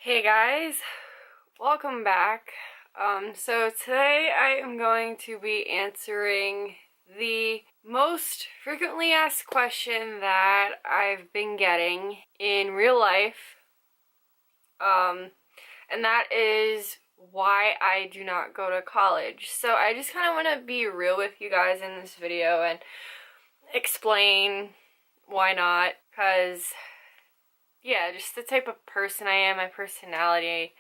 Hey guys, welcome back. So today I am going to be answering the most frequently asked question that I've been getting in real life, and that is why I do not go to college. So I just kind of want to be real with you guys in this video and explain why not, because yeah, just the type of person I am, my personality,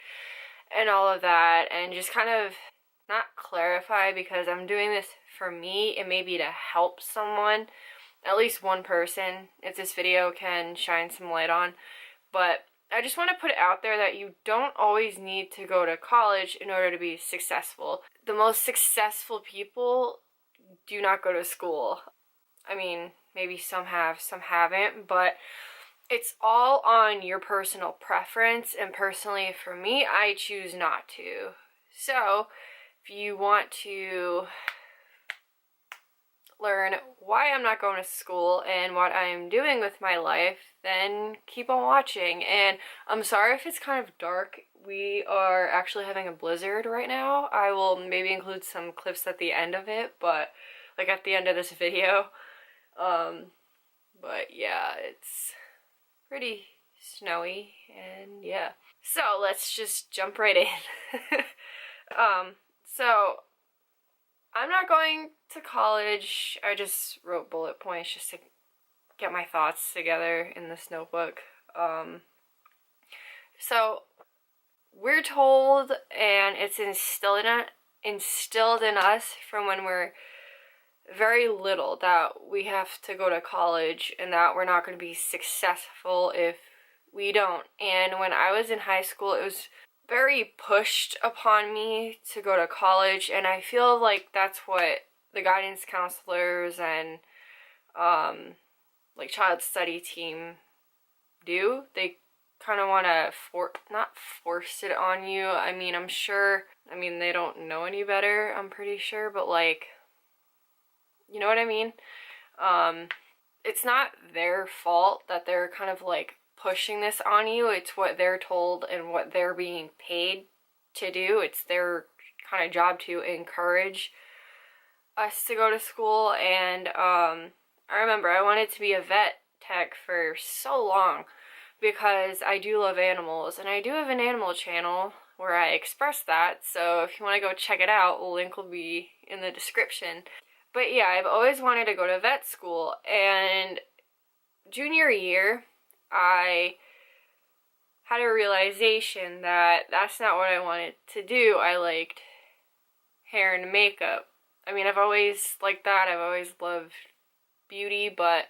and all of that, and just kind of not clarify, because I'm doing this for me and maybe to help someone, at least one person, if this video can shine some light on. But I just want to put it out there that you don't always need to go to college in order to be successful. The most successful people do not go to school. I mean, maybe some have, some haven't, but it's all on your personal preference, and personally for me, I choose not to. So, if you want to learn why I'm not going to school and what I'm doing with my life, then keep on watching. And I'm sorry if it's kind of dark. We are actually having a blizzard right now. I will maybe include some clips at the end of it, but like at the end of this video. But yeah, it's pretty snowy, and yeah. So let's just jump right in. So I'm not going to college. I just wrote bullet points just to get my thoughts together in this notebook. So we're told, and it's instilled in us from when we're very little, that we have to go to college and that we're not going to be successful if we don't. And when I was in high school, it was very pushed upon me to go to college, and I feel like that's what the guidance counselors and like child study team do. They kind of want to not force it on you. I mean, I'm sure, they don't know any better, I'm pretty sure, but like, you know what I mean? It's not their fault that they're kind of like pushing this on you. It's what they're told and what they're being paid to do. It's their kind of job to encourage us to go to school. And I remember I wanted to be a vet tech for so long because I do love animals, and I do have an animal channel where I express that. So if you want to go check it out, the link will be in the description. But yeah, I've always wanted to go to vet school, and junior year, I had a realization that that's not what I wanted to do. I liked hair and makeup. I've always liked that. I've always loved beauty, but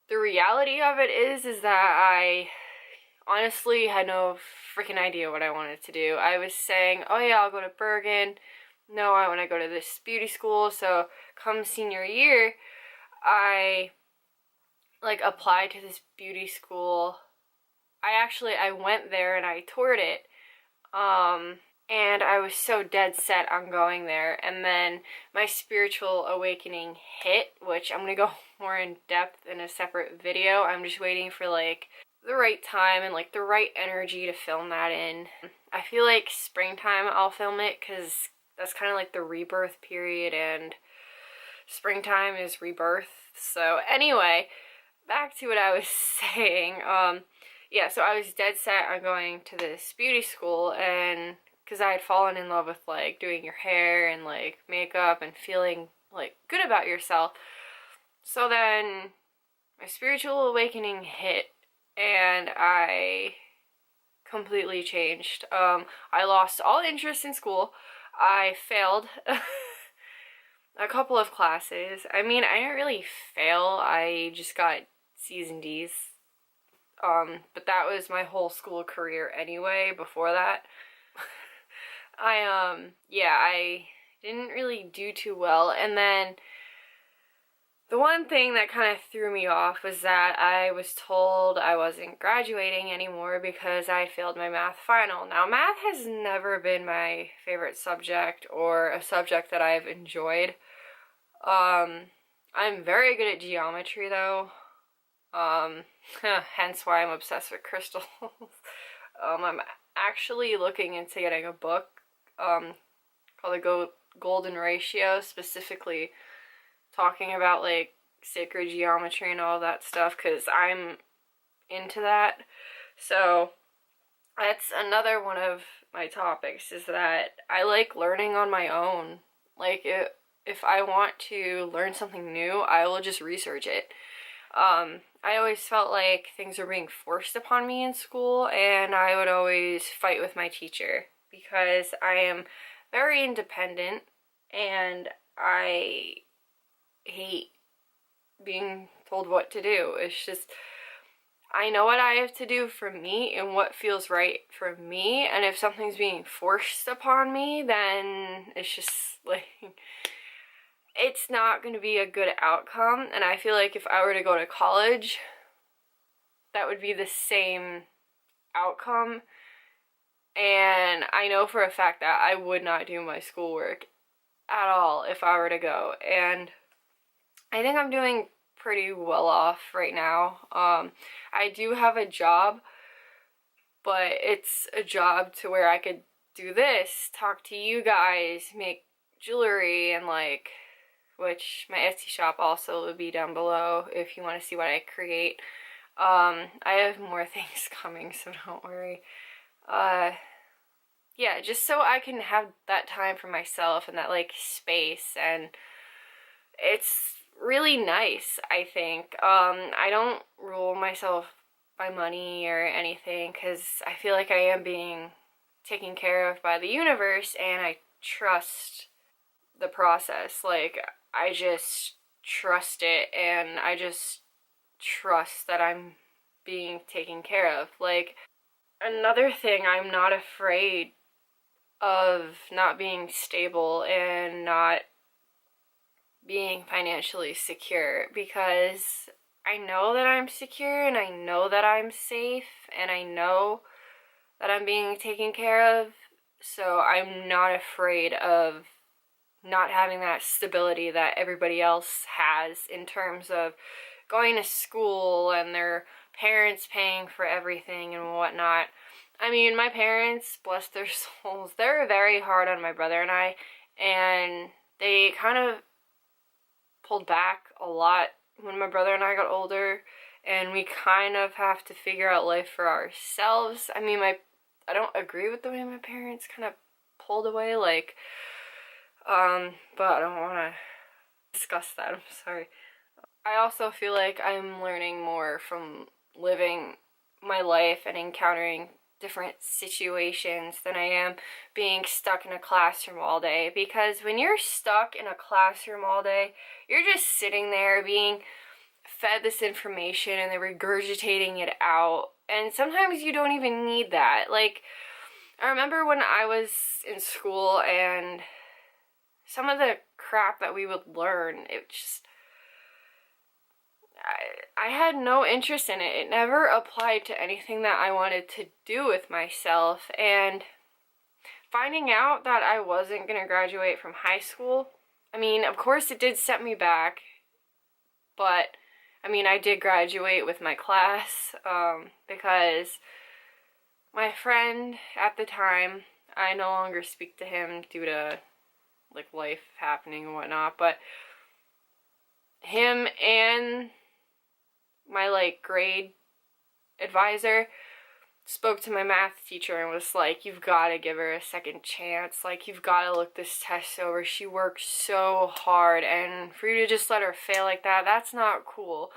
the reality of it is that I honestly had no freaking idea what I wanted to do. I was saying, oh yeah, I'll go to Bergen. No, I want to go to this beauty school. So come senior year, I like applied to this beauty school. I went there and I toured it. And I was so dead set on going there. And then my spiritual awakening hit, which I'm going to go more in depth in a separate video. I'm just waiting for like the right time and like the right energy to film that in. I feel like springtime I'll film it, because that's kind of like the rebirth period, and springtime is rebirth. So anyway, back to what I was saying. Yeah, so I was dead set on going to this beauty school, and because I had fallen in love with like doing your hair and like makeup and feeling like good about yourself. So then my spiritual awakening hit, and I completely changed. I lost all interest in school. I failed a couple of classes. I didn't really fail. I just got C's and D's. But that was my whole school career anyway before that. I didn't really do too well. And then the one thing that kind of threw me off was that I was told I wasn't graduating anymore because I failed my math final. Now, math has never been my favorite subject or a subject that I've enjoyed. I'm very good at geometry though. Hence why I'm obsessed with crystals. I'm actually looking into getting a book called The Golden Ratio, specifically talking about like sacred geometry and all that stuff, because I'm into that. So that's another one of my topics, is that I like learning on my own. Like if I want to learn something new, I will just research it. I always felt like things were being forced upon me in school, and I would always fight with my teacher because I am very independent and I hate being told what to do. It's just, I know what I have to do for me and what feels right for me, and if something's being forced upon me, then it's just like, it's not going to be a good outcome. And I feel like if I were to go to college, that would be the same outcome. And I know for a fact that I would not do my schoolwork at all if I were to go. And I think I'm doing pretty well off right now. I do have a job, but it's a job to where I could do this, talk to you guys, make jewelry, and like, which my Etsy shop also will be down below if you want to see what I create. I have more things coming, so don't worry. Yeah, just so I can have that time for myself and that like space, and it's really nice, I think. I don't rule myself by money or anything, because I feel like I am being taken care of by the universe, and I trust the process. Like, I just trust it, and I just trust that I'm being taken care of. Like, another thing, I'm not afraid of not being stable and not being financially secure, because I know that I'm secure, and I know that I'm safe, and I know that I'm being taken care of. So I'm not afraid of not having that stability that everybody else has, in terms of going to school and their parents paying for everything and whatnot. I mean, my parents, bless their souls, they're very hard on my brother and I, and they kind of pulled back a lot when my brother and I got older, and we kind of have to figure out life for ourselves. I mean, I don't agree with the way my parents kind of pulled away, like, but I don't want to discuss that, I'm sorry. I also feel like I'm learning more from living my life and encountering different situations than I am being stuck in a classroom all day. Because when you're stuck in a classroom all day, you're just sitting there being fed this information and they're regurgitating it out. And sometimes you don't even need that. Like, I remember when I was in school and some of the crap that we would learn, it just, I had no interest in it. It never applied to anything that I wanted to do with myself. And finding out that I wasn't going to graduate from high school, I mean, of course it did set me back, but I mean, I did graduate with my class, because my friend at the time, I no longer speak to him due to like life happening and whatnot, but him and my like grade advisor spoke to my math teacher and was like, you've got to give her a second chance, like, you've got to look this test over, she worked so hard, and for you to just let her fail like that, that's not cool.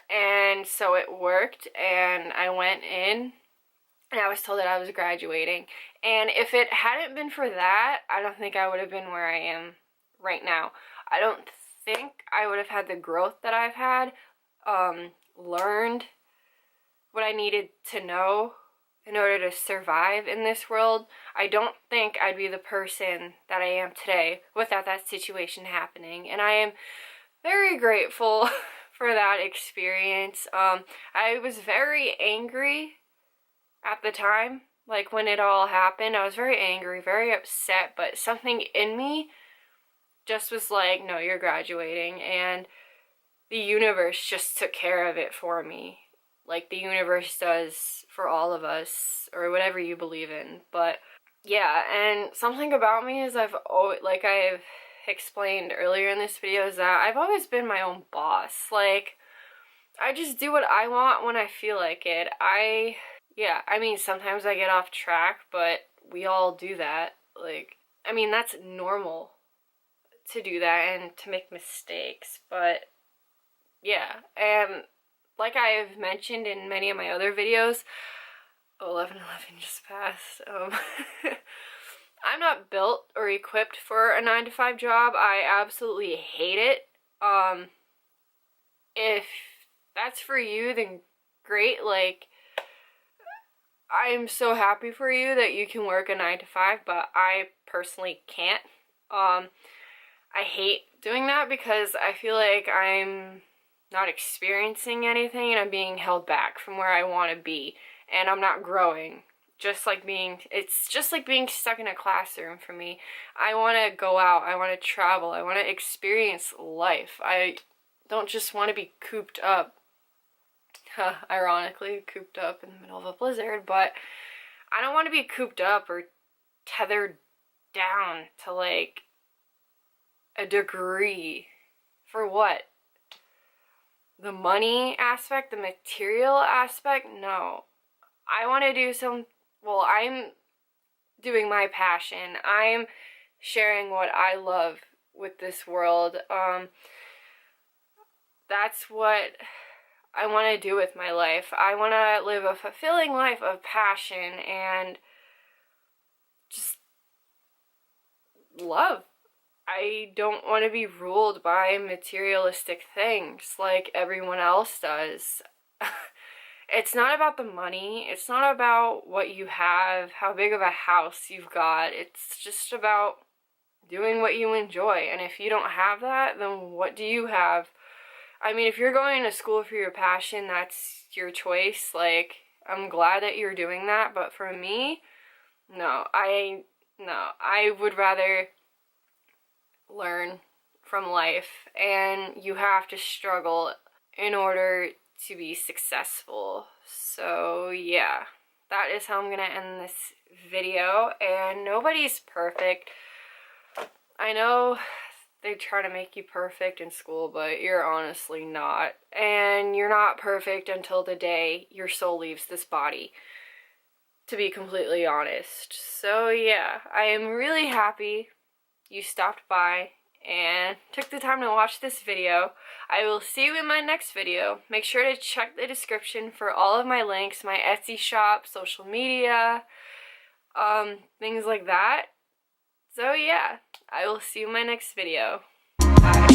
And so it worked, and I went in and I was told that I was graduating, and if it hadn't been for that, I don't think I would have been where I am right now. I don't think I would have had the growth that I've had, learned what I needed to know in order to survive in this world. I don't think I'd be the person that I am today without that situation happening, and I am very grateful for that experience. I was very angry at the time, like when it all happened. I was very angry, very upset, but something in me just was like, no, you're graduating. And the universe just took care of it for me. Like the universe does for all of us, or whatever you believe in. But yeah, and something about me is I've always, like I've explained earlier in this video, is that I've always been my own boss. Like, I just do what I want when I feel like it. Yeah, I mean, sometimes I get off track, but we all do that. Like, I mean, that's normal to do that and to make mistakes, but yeah, and like I've mentioned in many of my other videos, 11:11 just passed, I'm not built or equipped for a 9-to-5 job. I absolutely hate it. If that's for you, then great. Like, I'm so happy for you that you can work a 9-to-5, but I personally can't. I hate doing that because I feel like I'm not experiencing anything and I'm being held back from where I want to be, and I'm not growing. It's just like being stuck in a classroom for me. I want to go out, I want to travel, I want to experience life. I don't just want to be cooped up. Ironically, cooped up in the middle of a blizzard, but I don't want to be cooped up or tethered down to like a degree. For what? The money aspect, the material aspect? No. I want to do I'm doing my passion. I'm sharing what I love with this world. That's what I want to do with my life. I want to live a fulfilling life of passion and just love. I don't want to be ruled by materialistic things like everyone else does. It's not about the money. It's not about what you have, how big of a house you've got. It's just about doing what you enjoy. And if you don't have that, then what do you have? I mean, if you're going to school for your passion, that's your choice. Like, I'm glad that you're doing that. But for me, no. I would rather learn from life, and you have to struggle in order to be successful. So yeah, that is how I'm gonna end this video. And nobody's perfect. I know they try to make you perfect in school, but you're honestly not. And you're not perfect until the day your soul leaves this body, to be completely honest. So yeah, I am really happy you stopped by and took the time to watch this video. I will see you in my next video. Make sure to check the description for all of my links, my Etsy shop, social media, things like that. So yeah, I will see you in my next video. Bye.